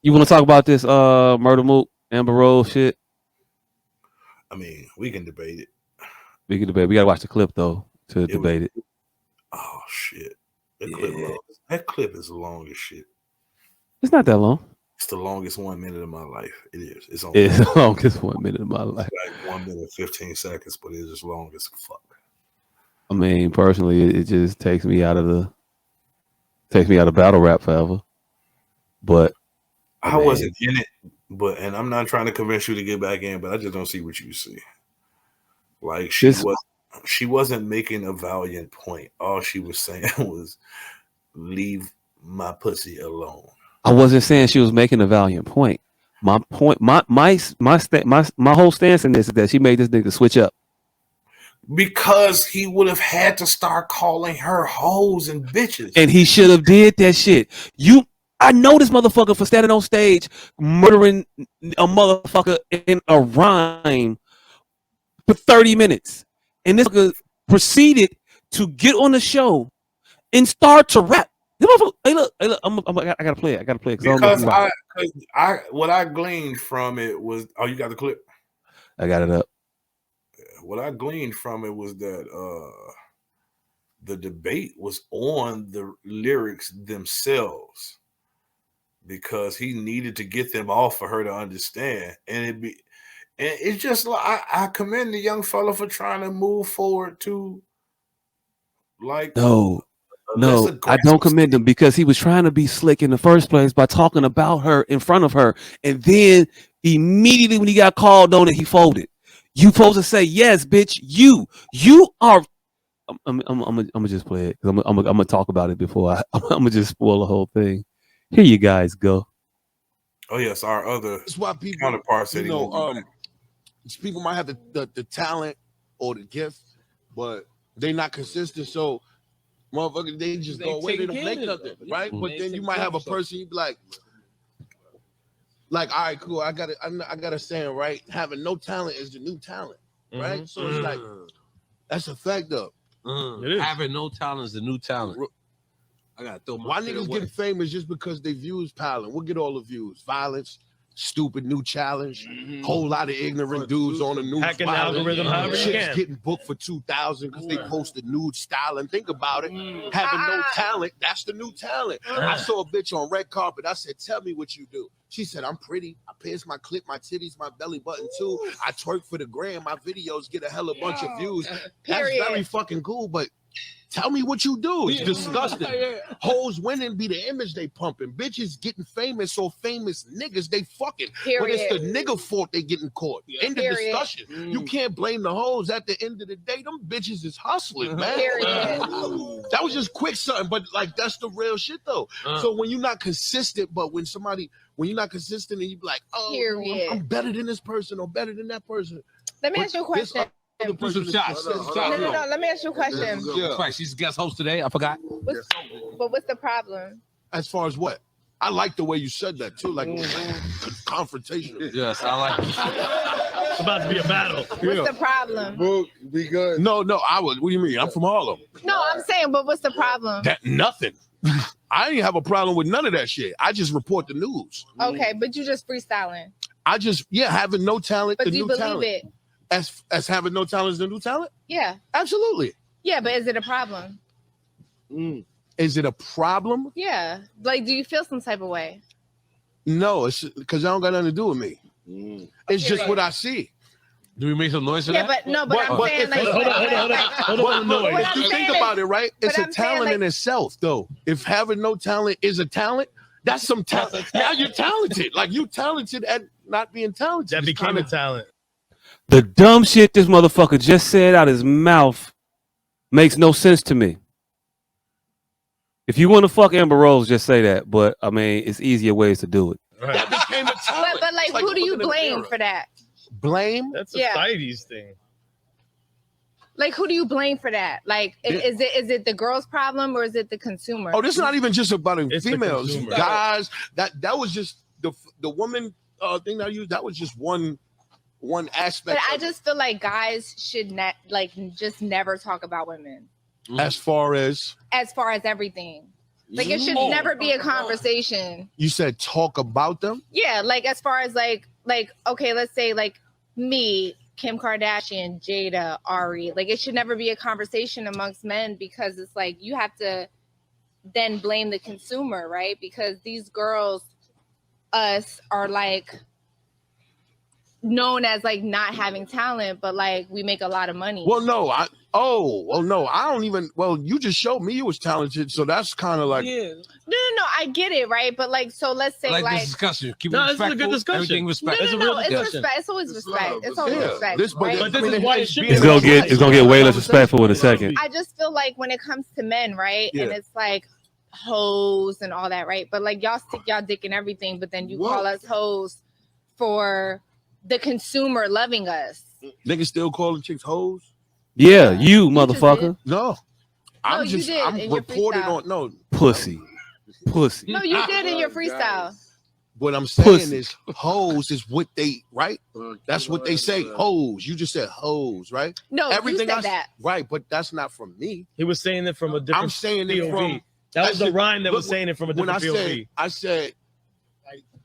You want to talk about this Murda Mook, Amber Rose shit? I mean, we can debate it. We can debate. We gotta watch the clip though to debate it. Oh shit. That clip is long as shit. It's not that long. It's the longest 1 minute of my life. It is. It's the longest 1 minute of my life. Like 1 minute 15 seconds, but it's just long as fuck. I mean, personally, it just takes me out of battle rap forever. But I wasn't in it, and I'm not trying to convince you to get back in, but I just don't see what you see. Like she wasn't making a valiant point. All she was saying was, "Leave my pussy alone." I wasn't saying she was making a valiant point. My point, my whole stance in this is that she made this nigga switch up. Because he would have had to start calling her hoes and bitches. And he should have did that shit. I know this motherfucker for standing on stage murdering a motherfucker in a rhyme for 30 minutes. And this motherfucker proceeded to get on the show and start to rap. Hey look, I gotta play it. Because what I gleaned from it was, oh, you got the clip? I got it up. What I gleaned from it was that the debate was on the lyrics themselves, because he needed to get them off for her to understand. And it's just like, I commend the young fella for trying to move forward to like no, I don't commend him, because he was trying to be slick in the first place by talking about her in front of her, and then immediately when he got called on it, he folded. You supposed to say, yes, bitch, you are. I'm gonna just play it, because I'm gonna talk about it before I'm gonna just spoil the whole thing. Here you guys go. Oh yes, our other counterparts. People might have the talent or the gift, but they're not consistent. So, motherfuckers, they just go away. They don't make nothing, right? But then you might have a person, you be like, all right, cool. I got a saying, right? Having no talent is the new talent, right? So it's like, that's a fact, though. Having no talent is the new talent. I gotta throw my Why niggas getting famous just because they views piling? We'll get all the views. Violence, stupid new challenge, whole lot of ignorant dudes on the news. Hacking the algorithm, however you can. Getting booked for 2,000 because they posted nude style. And think about it, having no talent, that's the new talent. I saw a bitch on red carpet. I said, tell me what you do. She said, I'm pretty. I pierce my clit, my titties, my belly button too. I twerk for the gram. My videos get a hella bunch of views. That's very fucking cool, but tell me what you do. It's disgusting. Hoes winning be the image they pumping. Bitches getting famous or famous niggas they fucking. But it's the nigga fault they getting caught. End of discussion. You can't blame the hoes. At the end of the day, them bitches is hustling, man. That was just quick something, but like that's the real shit though. So when you're not consistent, but when you're not consistent and you be like, oh, I'm better than this person or better than that person. Let me ask you a question. No, let me ask you a question. Right, she's a guest host today. I forgot. What's the problem? As far as what? I like the way you said that too, like confrontational. Yes, I like it. It's about to be a battle. What's the problem? Book, be good. No, I would. What do you mean? I'm from Harlem. No, I'm saying, but what's the problem? Nothing. I ain't have a problem with none of that shit. I just report the news. Okay, but you just freestyling. I just having no talent. But do you believe it? As having no talent is the new talent? Yeah. Absolutely. Yeah, but is it a problem? Is it a problem? Yeah. Like, do you feel some type of way? No, it's because I don't got nothing to do with me. It's just what I see. Do we make some noise for that? But I'm saying like... Hold on. If you think about it, right? It's a talent in itself, though. If having no talent is a talent, that's some talent. Now you're talented. Like, you talented at not being talented. That became a talent. The dumb shit this motherfucker just said out his mouth makes no sense to me. If you want to fuck Amber Rose, just say that. But I mean, it's easier ways to do it. Right. That became a talent. But like, who do you blame for that? Blame? That's society's thing. Like, who do you blame for that? Like, is it the girl's problem or is it the consumer? Oh, this is not even just about females, guys. That was just the woman thing that I used. That was just one aspect. But I just feel like guys should just never talk about women. As far as everything. Like it should never be a conversation. You said talk about them? Yeah, like as far as like okay, let's say like me, Kim Kardashian, Jada, Ari. Like it should never be a conversation amongst men because it's like you have to then blame the consumer, right? Because these girls, us, are like known as like not having talent, but like we make a lot of money. Well, no, I don't even. Well, you just showed me you was talented, so that's kind of like. No, I get it, right? But like, so let's say like like this discussion. Keep No, it this is a good respectful. discussion. Everything respect. No, it's respect. It's always respect. It's always respect. But this is why it should be. It's gonna get way less respectful in a second. I just feel like when it comes to men, right, and it's like hoes and all that, right? But like y'all stick y'all dick in everything, but then you call us hoes for the consumer loving us. Niggas still calling chicks hoes? Yeah, you motherfucker. No. I'm you did in your reporting freestyle. on Pussy. No, you did in your freestyle. What I'm saying is hoes is what they right. That's what they say. Hoes. You just said hoes, right? No, everything you said that. Right, but that's not from me. He was saying it from a different. I'm saying it POV. from. That was the rhyme that was saying it from a different POV. I said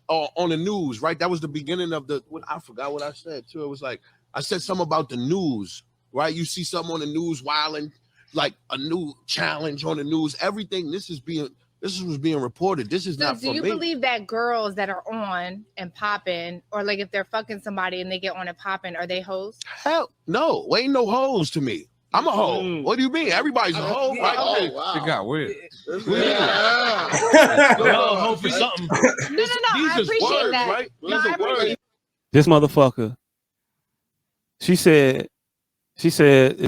on the news, right? That was the beginning of the. I forgot what I said too. It was like I said something about the news, right? You see something on the news, wilding, like a new challenge on the news. Everything. This was being reported. This is not from me. Do you believe that girls that are on and popping, or like if they're fucking somebody and they get on and popping, are they hoes? Hell no, ain't no hoes to me. I'm a hoe. What do you mean? Everybody's a hoe. Right? Oh, wow. It got weird. Hope for something. No, I appreciate that. Right? No, I appreciate This motherfucker. She said, is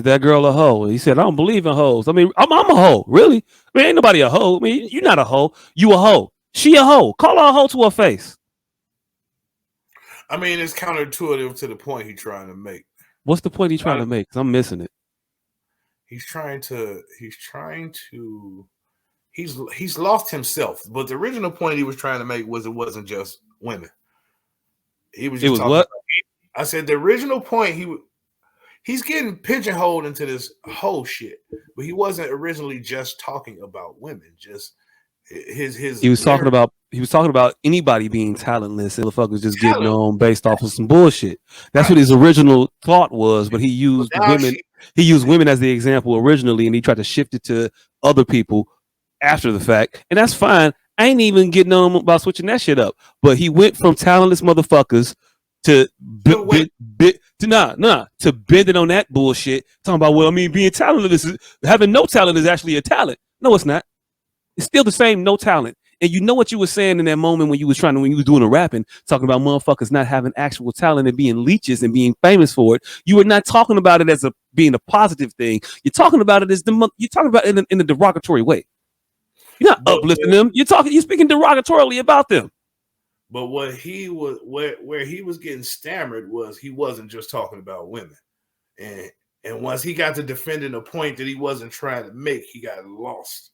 that girl a hoe? He said, I don't believe in hoes. I mean, I'm a hoe. Really? I mean, ain't nobody a hoe. I mean, you're not a hoe. You a hoe. She a hoe. Call her a hoe to her face. I mean, it's counterintuitive to the point he's trying to make. What's the point he's trying to make? 'Cause I'm missing it. He's lost himself. But the original point he was trying to make was it wasn't just women. He was. Just it was what? I said the original point he's getting pigeonholed into this whole shit, but he wasn't originally just talking about women. Just his. He was talking about anybody being talentless and motherfuckers just getting on based off of some bullshit. That's what his original thought was, but he used women. He used women as the example originally, and he tried to shift it to other people after the fact, and that's fine. I ain't even getting on about switching that shit up. But he went from talentless motherfuckers to to bending on that bullshit. Talking about, well, I mean, being talentless, having no talent is actually a talent. No, it's not. It's still the same, no talent. And you know what you were saying in that moment when you was doing the rapping, talking about motherfuckers not having actual talent and being leeches and being famous for it. You were not talking about it as being a positive thing. You're talking about it as you're talking about it in a derogatory way. You're not uplifting them. You're speaking derogatorily about them. But what he was where he was getting stammered was he wasn't just talking about women. And once he got to defending a point that he wasn't trying to make, he got lost.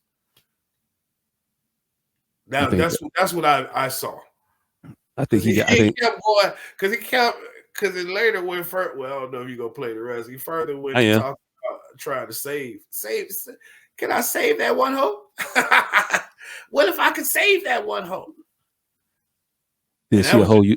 That's what I saw. I think he kept going because it later went further. Well, I don't know if you're gonna play the rest. He further went talking about trying to save. Can I save that one hoe? What if I could save that one hoe? Did she a hoe you?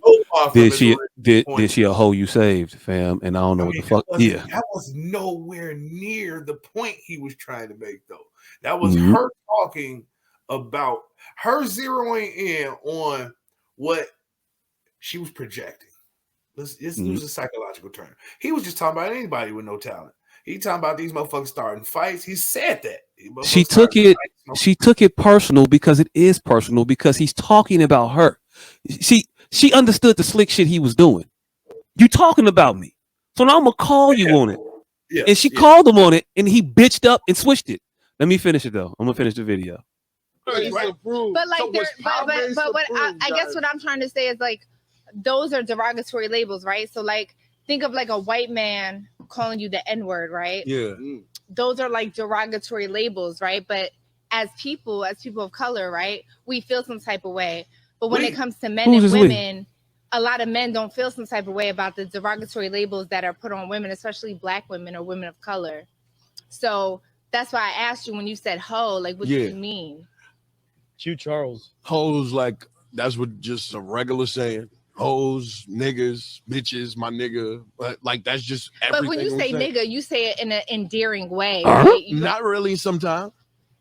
Did she a hoe you saved, fam? And I don't know what the fuck. That was nowhere near the point he was trying to make, though. That was her talking about her zeroing in on what she was projecting. Let's use a psychological term. He was just talking about anybody with no talent. He talking about these motherfuckers starting fights. He said that. She took it personal because it is personal because he's talking about her. She understood the slick shit he was doing. You talking about me. So now I'm gonna call you on it. Yeah, and she called him on it and he bitched up and switched it. Let me finish it though. I'm gonna finish the video. But like but what I guess what I'm trying to say is like those are derogatory labels, right? So like think of like a white man calling you the N-word, right? Yeah. Those are like derogatory labels, right? But as people of color, right, we feel some type of way. But when it comes to men and women, a lot of men don't feel some type of way about the derogatory labels that are put on women, especially Black women or women of color. So that's why I asked you when you said hoe, like what do you mean? Q Charles. Hoes, like, that's what just a regular saying. Hoes, niggas, bitches, my nigga. But like, that's just everything. But when you say nigga, you say it in an endearing way. Uh-huh. Right? Not really sometimes.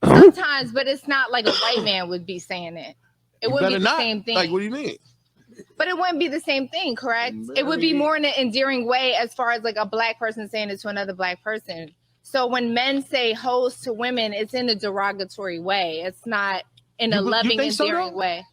Sometimes, but it's not like a white man would be saying it. It wouldn't be the same thing. Like, what do you mean? But it wouldn't be the same thing, correct? It would be more in an endearing way as far as like a black person saying it to another black person. So when men say hoes to women, it's in a derogatory way. It's not in a loving, endearing way.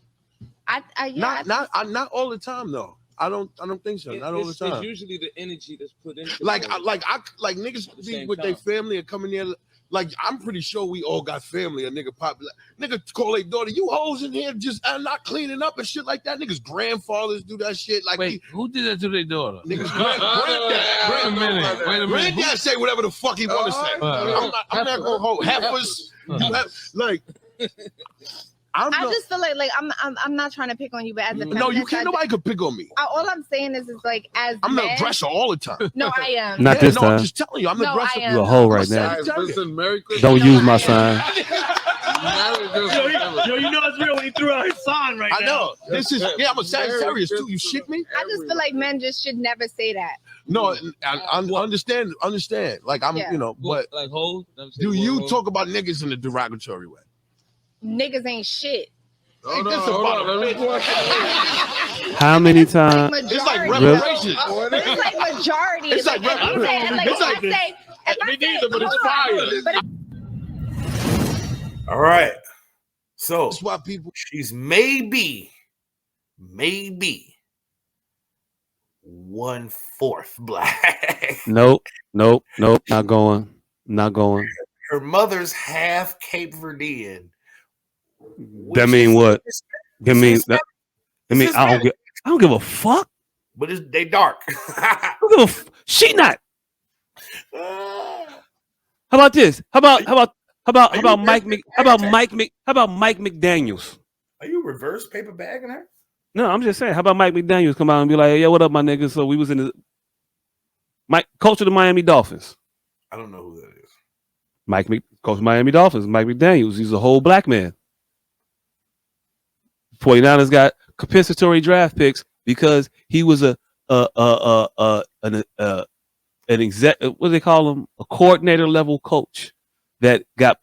Not all the time though. I don't think so. Not all the time. It's usually the energy that's put into like niggas be with their family and coming there. Like, I'm pretty sure we all got family. A nigga pop, like, nigga call their daughter, you hoes in here just not cleaning up and shit like that. Niggas grandfathers do that shit. Like, wait, who did that to their daughter? Niggas Wait a minute. Granddad say whatever the fuck he want to say. I'm not gonna hold heifers. Like. I just feel like I'm not trying to pick on you, but as a feminist, no, you can't. Nobody could pick on me. All I'm saying is like as I'm the aggressor all the time. No, I am. Not this time. I'm just telling you, I'm the aggressor. You a hoe right now. Listen, Merry Christmas. Don't use my sign. Yo, you know it's real when he threw out his sign right now. I know. This is I'm a Sagittarius too. You shit me? I just feel like men just should never say that. No, I understand. Like I'm, but like hoes. Do you talk about niggas in a derogatory way? Niggas ain't shit. How many times? It's like reparations. It's like majority. It's like it's fire. All right. So that's why she's maybe 1/4 black. Nope. Not going. Her mother's half Cape Verdean. That mean what? That means I don't give a fuck. But they dark. She not. How about this? How about Mike McDaniels? Are you reverse paper bagging her? No, I'm just saying. How about Mike McDaniels come out and be like, "Yeah, what up, my nigga?" So we was in coach of the Miami Dolphins. I don't know who that is. Coach of Miami Dolphins. Mike McDaniels. He's a whole black man. 49ers got compensatory draft picks because he was an exec. What do they call him? A coordinator level coach that got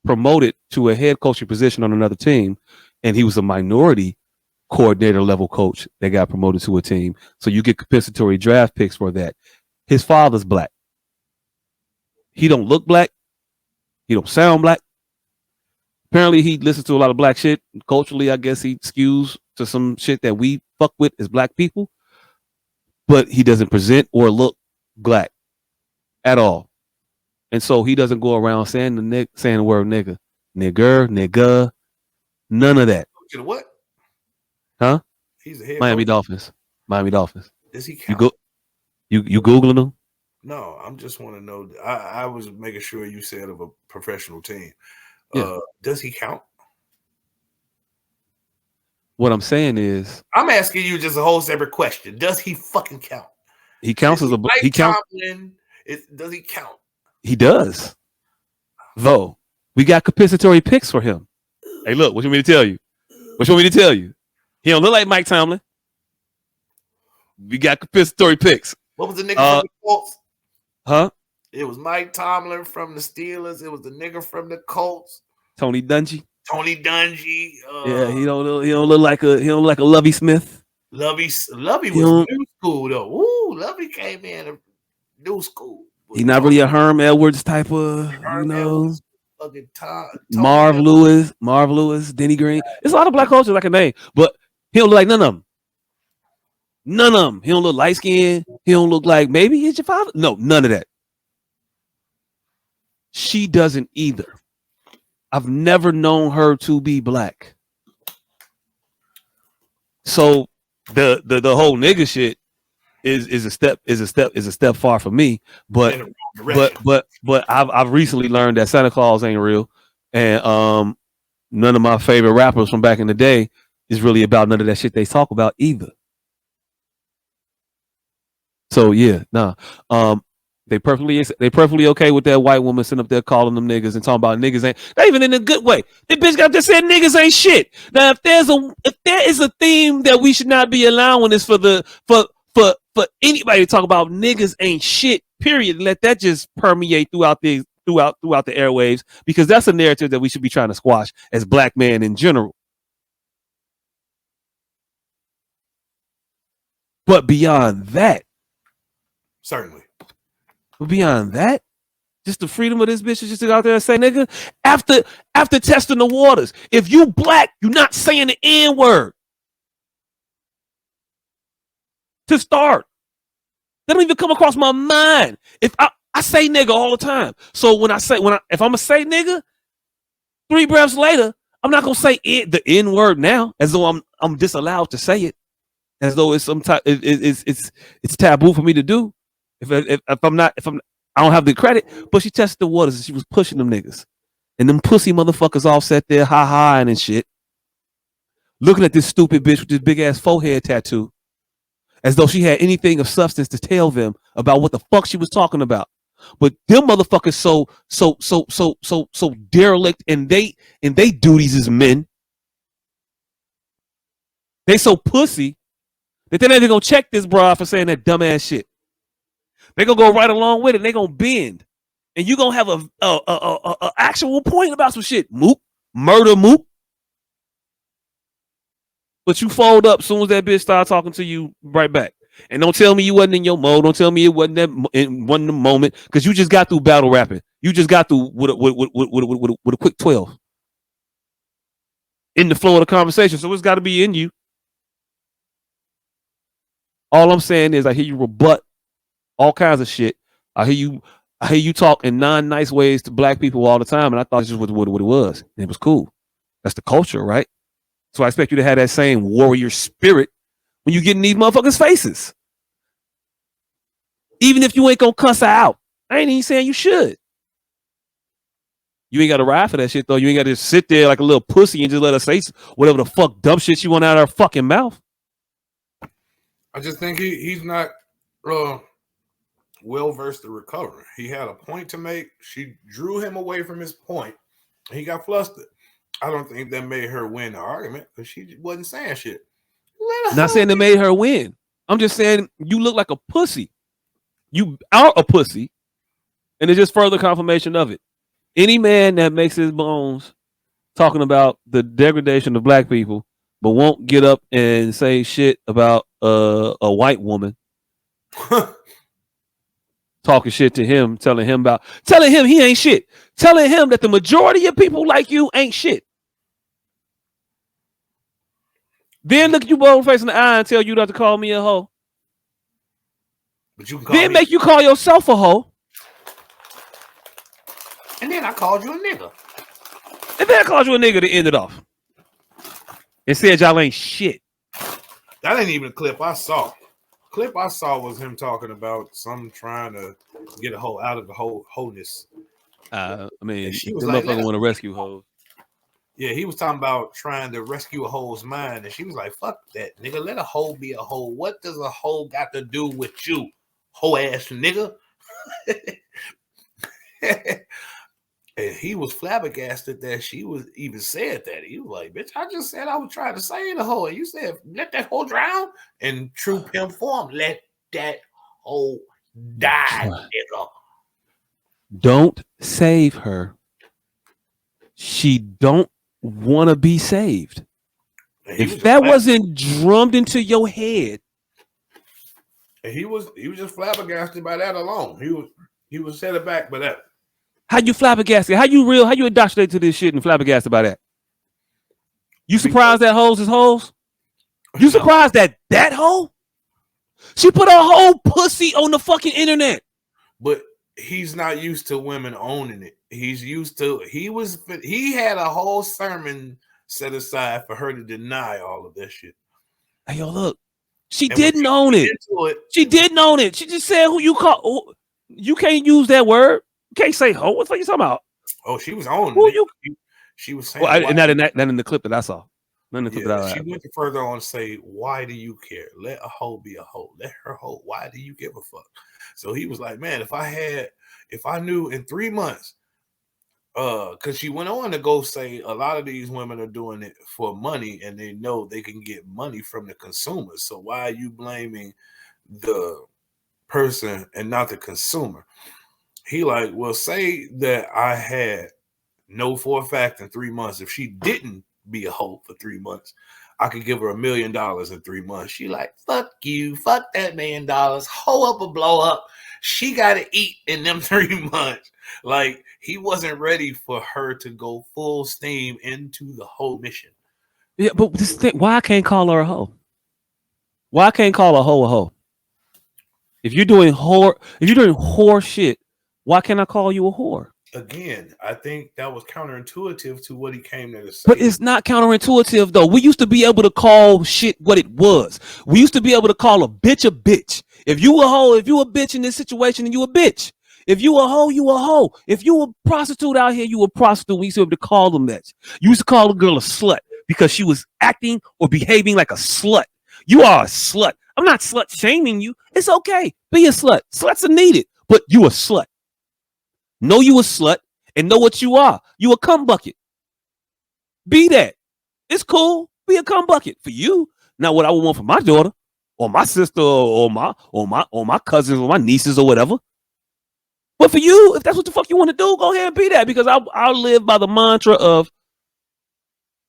promoted to a head coaching position on another team, and he was a minority coordinator level coach that got promoted to a team. So you get compensatory draft picks for that. His father's black. He don't look black. He don't sound black. Apparently, he listens to a lot of black shit. Culturally, I guess he skews to some shit that we fuck with as black people. But he doesn't present or look black at all. And so he doesn't go around saying the word nigga. Nigga. None of that. What? Huh? He's a head Miami coach. Dolphins. Miami Dolphins. Does he count? You Googling them? No, I'm just want to know. I was making sure you said of a professional team. Yeah. Does he count? What I'm saying is, I'm asking you just a whole separate question. Does he fucking count? He counts as a he counts. Does he count? He does. Though we got compensatory picks for him. Hey, look, what you want me to tell you? He don't look like Mike Tomlin. We got compensatory picks. What was the nigga from the Colts? Huh? It was Mike Tomlin from the Steelers. It was the nigga from the Colts. Tony Dungy. Yeah, he don't look like a Lovey Smith. Lovey was new school though. Ooh, Lovey came in new school. He's not really a Herm Edwards type of, Edwards, Marv Lewis, Denny Green. There's a lot of black coaches I can name, but he don't look like none of them. He don't look light skinned. He don't look like maybe he's your father. No, none of that. She doesn't either. I've never known her to be black. So the whole nigga shit is a step far for me. But I've recently learned that Santa Claus ain't real, and none of my favorite rappers from back in the day is really about none of that shit they talk about either. So yeah, nah. They perfectly okay with that white woman sitting up there calling them niggas and talking about niggas ain't. Not even in a good way. The bitch got just said niggas ain't shit. Now, if there is a theme that we should not be allowing is for anybody to talk about niggas ain't shit. Period. Let that just permeate throughout the airwaves, because that's a narrative that we should be trying to squash as black men in general. But beyond that, certainly. But beyond that, just the freedom of this bitch is just to go out there and say nigga after testing the waters. If you black, you're not saying the N-word. To start. That don't even come across my mind. If I say nigga all the time. So if I'm gonna say nigga, 3 breaths later, I'm not gonna say the N-word now, as though I'm disallowed to say it. As though it's some type it's taboo for me to do. If I don't have the credit, but she tested the waters and she was pushing them niggas. And them pussy motherfuckers all sat there ha-ha and shit. Looking at this stupid bitch with this big ass forehead tattoo. As though she had anything of substance to tell them about what the fuck she was talking about. But them motherfuckers so derelict in they duties as men. They so pussy that they're not even gonna check this broad for saying that dumbass shit. They gonna go right along with it. They gonna bend, and you gonna have a actual point about some shit. Mook, Murda Mook. But you fold up as soon as that bitch start talking to you right back. And don't tell me you wasn't in your mode. Don't tell me it wasn't the moment, because you just got through battle rapping. You just got through with a quick 12 in the flow of the conversation. So it's got to be in you. All I'm saying is I hear you rebut all kinds of shit. I hear you talk in non-nice ways to black people all the time, and I thought this was what it was. And it was cool. That's the culture, right? So I expect you to have that same warrior spirit when you get in these motherfuckers' faces. Even if you ain't gonna cuss her out. I ain't even saying you should. You ain't got to ride for that shit, though. You ain't got to sit there like a little pussy and just let her say whatever the fuck dumb shit you want out of her fucking mouth. I just think he's not well versed to recover. He had a point to make. She drew him away from his point. He got flustered. I don't think that made her win the argument, because she wasn't saying shit. Not saying that made her win. I'm just saying you look like a pussy. You are a pussy, and it's just further confirmation of it. Any man that makes his bones talking about the degradation of black people, but won't get up and say shit about a white woman, talking shit to him, telling him he ain't shit, telling him that the majority of people like you ain't shit. Then look you both face in the eye and tell you not to call me a hoe. But you can call then me. Make you call yourself a hoe. And then I called you a nigga. And then I called you a nigga to end it off. And said y'all ain't shit. That ain't even a clip I saw. Clip I saw was him talking about some trying to get a hoe out of the wholeness. I mean, she was the like, motherfucker want to rescue hoes. Yeah, he was talking about trying to rescue a hoe's mind, and she was like, fuck that, nigga. Let a hoe be a hoe. What does a hoe got to do with you, hoe ass nigga? And he was flabbergasted that she was even said that. He was like, bitch, I just said I was trying to save the hoe. And you said, let that hoe drown? In true pimp form, let that hoe die, nigga. Don't save her. She don't want to be saved. If that wasn't drummed into your head. And he was just flabbergasted by that alone. He was set aback by that. How you flabbergasted? How you indoctrinated to this shit and flabbergasted by that? You surprised that hoes is hoes? You surprised that hoe? She put her whole pussy on the fucking internet. But he's not used to women owning it. He's used to, he had a whole sermon set aside for her to deny all of this shit. Hey, yo, look. She didn't own it. She didn't own it. She just said who you call. You can't use that word. You can't say hoe. What the fuck you talking about? Oh, she was owning who it. You? She was saying. Well, not in the clip that I saw. Nothing to put She went further on to say, why do you care? Let a hoe be a hoe. Let her hoe. Why do you give a fuck? So he was like, man, if I knew in 3 months, because she went on to go say a lot of these women are doing it for money and they know they can get money from the consumers. So why are you blaming the person and not the consumer? He like, well, say that I had know for a fact in 3 months, if she didn't be a hoe for 3 months, I could give her $1 million in 3 months. She like, fuck you, fuck that $1 million, hoe up or blow up. She got to eat in them 3 months. Like, he wasn't ready for her to go full steam into the whole mission. Yeah, but this thing, why I can't call her a hoe? Why I can't call a hoe a hoe? If you're doing whore shit, why can't I call you a whore? Again, I think that was counterintuitive to what he came there to say. But it's not counterintuitive, though. We used to be able to call shit what it was. We used to be able to call a bitch a bitch. If you a hoe, if you a bitch in this situation, then you a bitch. If you a hoe, you a hoe. If you a prostitute out here, you a prostitute. We used to be able to call them that. You used to call a girl a slut because she was acting or behaving like a slut. You are a slut. I'm not slut shaming you. It's okay. Be a slut. Sluts are needed, but you a slut. Know you a slut and know what you are. You a cum bucket. Be that. It's cool. Be a cum bucket for you. Not what I would want for my daughter or my sister or my cousins or my nieces or whatever. But for you, if that's what the fuck you want to do, go ahead and be that, because I'll live by the mantra of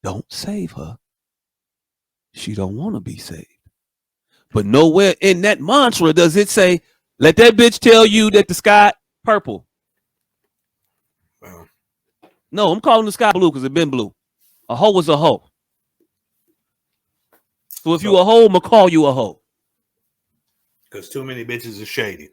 don't save her. She don't want to be saved. But nowhere in that mantra does it say, let that bitch tell you that the sky purple. Well, no, I'm calling the sky blue because it been blue. A hoe is a hoe. So if you a hoe, I'm going to call you a hoe. Because too many bitches are shady.